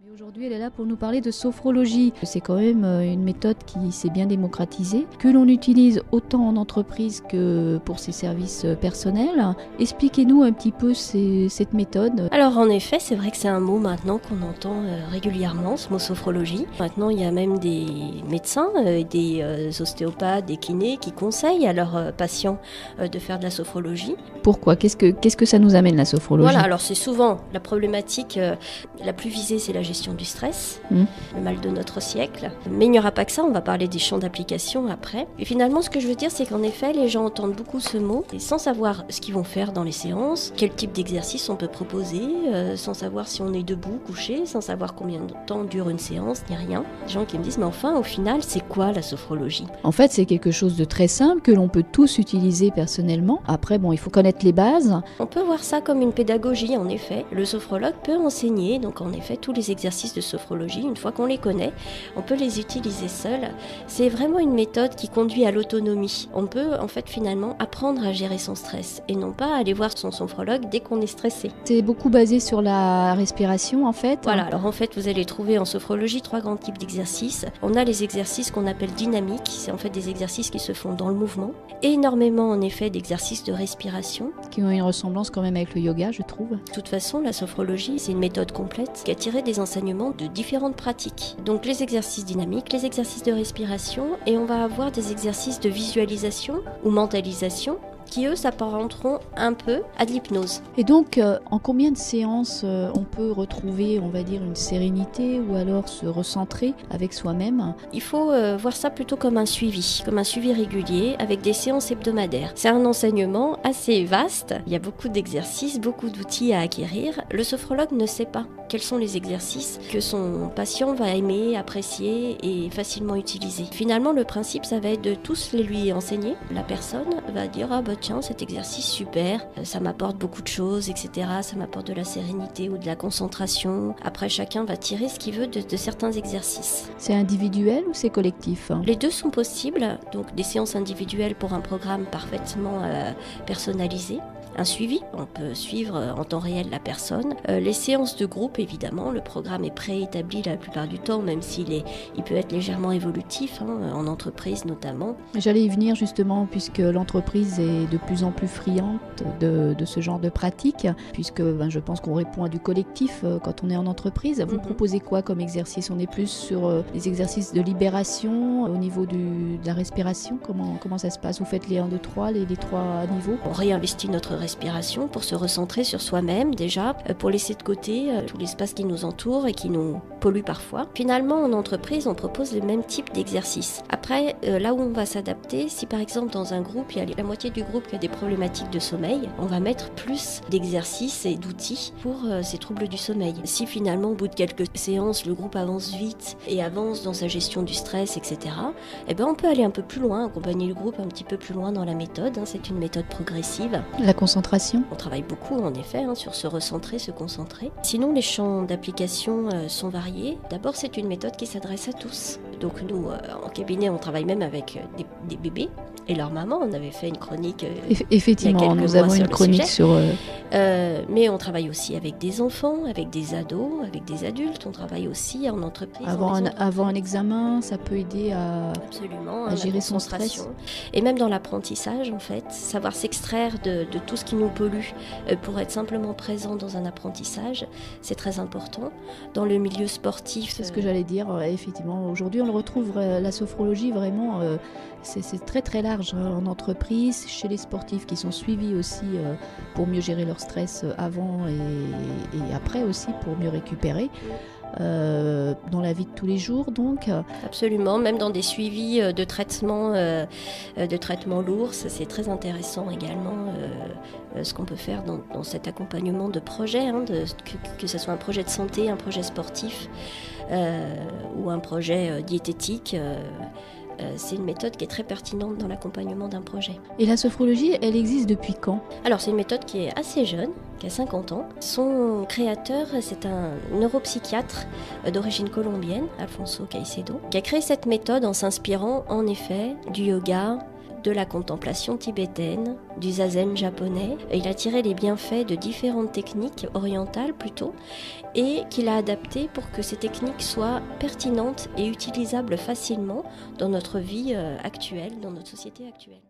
Mais aujourd'hui, elle est là pour nous parler de sophrologie. C'est quand même une méthode qui s'est bien démocratisée, que l'on utilise autant en entreprise que pour ses services personnels. Expliquez-nous un petit peu cette méthode. Alors en effet, c'est vrai que c'est un mot maintenant qu'on entend régulièrement, ce mot sophrologie. Maintenant, il y a même des médecins, des ostéopathes, des kinés qui conseillent à leurs patients de faire de la sophrologie. Pourquoi ? Qu'est-ce que ça nous amène, la sophrologie ? Voilà, alors c'est souvent la problématique la plus visée, c'est la gestion du stress, le mal de notre siècle. Mais il n'y aura pas que ça, on va parler des champs d'application après. Et finalement, ce que je veux dire, c'est qu'en effet, les gens entendent beaucoup ce mot, et sans savoir ce qu'ils vont faire dans les séances, quel type d'exercice on peut proposer, sans savoir si on est debout, couché, sans savoir combien de temps dure une séance, ni rien. Des gens qui me disent, mais enfin, au final, c'est quoi la sophrologie ? En fait, c'est quelque chose de très simple que l'on peut tous utiliser personnellement. Après, il faut connaître les bases. On peut voir ça comme une pédagogie, en effet. Le sophrologue peut enseigner, donc en effet, tous les exercices de sophrologie. Une fois qu'on les connaît, on peut les utiliser seuls. C'est vraiment une méthode qui conduit à l'autonomie. On peut, en fait, finalement, apprendre à gérer son stress et non pas aller voir son sophrologue dès qu'on est stressé. C'est beaucoup basé sur la respiration, en fait. Voilà, alors en fait, vous allez trouver en sophrologie 3 grands types d'exercices. On a les exercices qu'on appelle dynamiques, c'est en fait des exercices qui se font dans le mouvement. Énormément, en effet, d'exercices de respiration. Qui ont une ressemblance quand même avec le yoga, je trouve. De toute façon, la sophrologie, c'est une méthode complète qui a tiré des enseignements de différentes pratiques. Donc les exercices dynamiques, les exercices de respiration, et on va avoir des exercices de visualisation ou mentalisation qui, eux, s'apparenteront un peu à de l'hypnose. Et donc, en combien de séances on peut retrouver, on va dire, une sérénité ou alors se recentrer avec soi-même ? Il faut voir ça plutôt comme un suivi régulier avec des séances hebdomadaires. C'est un enseignement assez vaste, il y a beaucoup d'exercices, beaucoup d'outils à acquérir. Le sophrologue ne sait pas quels sont les exercices que son patient va aimer, apprécier et facilement utiliser. Finalement, le principe, ça va être de tous les lui enseigner. La personne va dire « Ah bah tiens, cet exercice super, ça m'apporte beaucoup de choses, etc. Ça m'apporte de la sérénité ou de la concentration. » Après, chacun va tirer ce qu'il veut de certains exercices. C'est individuel ou c'est collectif ? Les deux sont possibles, donc des séances individuelles pour un programme parfaitement personnalisé. Un suivi, on peut suivre en temps réel la personne. Les séances de groupe, évidemment, le programme est préétabli la plupart du temps, même il peut être légèrement évolutif, en entreprise notamment. J'allais y venir justement, puisque l'entreprise est de plus en plus friande de ce genre de pratique, puisque je pense qu'on répond à du collectif quand on est en entreprise. Vous proposez quoi comme exercice ? On est plus sur les exercices de libération, au niveau de la respiration. Comment ça se passe ? Vous faites les 1, 2, 3, les 3 niveaux ? On réinvestit notre respiration pour se recentrer sur soi-même déjà, pour laisser de côté tout l'espace qui nous entoure et qui nous pollue parfois. Finalement, en entreprise, on propose le même type d'exercice. Après, là où on va s'adapter, si par exemple dans un groupe, il y a la moitié du groupe qui a des problématiques de sommeil, on va mettre plus d'exercices et d'outils pour ces troubles du sommeil. Si finalement, au bout de quelques séances, le groupe avance vite et avance dans sa gestion du stress, etc., on peut aller un peu plus loin, accompagner le groupe un petit peu plus loin dans la méthode. C'est une méthode progressive. La concentration ? On travaille beaucoup en effet sur se recentrer, se concentrer. Sinon, les champs d'application sont variés. D'abord, c'est une méthode qui s'adresse à tous. Donc nous, en cabinet, on travaille même avec des bébés et leur maman. On avait fait une chronique effectivement, nous avons une chronique sur... mais on travaille aussi avec des enfants, avec des ados, avec des adultes. On travaille aussi en entreprise. Avant un examen, ça peut aider à gérer son stress. Et même dans l'apprentissage, en fait, savoir s'extraire de tout ce qui nous pollue pour être simplement présent dans un apprentissage, c'est très important. Dans le milieu sportif... C'est ce que j'allais dire, effectivement. Aujourd'hui, on le retrouve, la sophrologie, vraiment, c'est très très large en entreprise, chez les sportifs qui sont suivis aussi pour mieux gérer leur stress avant et après aussi pour mieux récupérer. Dans la vie de tous les jours, donc. Absolument, même dans des suivis de traitements lourds, c'est très intéressant également ce qu'on peut faire dans cet accompagnement de projet, que ce soit un projet de santé, un projet sportif ou un projet diététique. C'est une méthode qui est très pertinente dans l'accompagnement d'un projet. Et la sophrologie, elle existe depuis quand ? Alors, c'est une méthode qui est assez jeune, qui a 50 ans. Son créateur, c'est un neuropsychiatre d'origine colombienne, Alfonso Caicedo, qui a créé cette méthode en s'inspirant, en effet, du yoga, de la contemplation tibétaine, du zazen japonais. Il a tiré les bienfaits de différentes techniques orientales plutôt, et qu'il a adaptées pour que ces techniques soient pertinentes et utilisables facilement dans notre vie actuelle, dans notre société actuelle.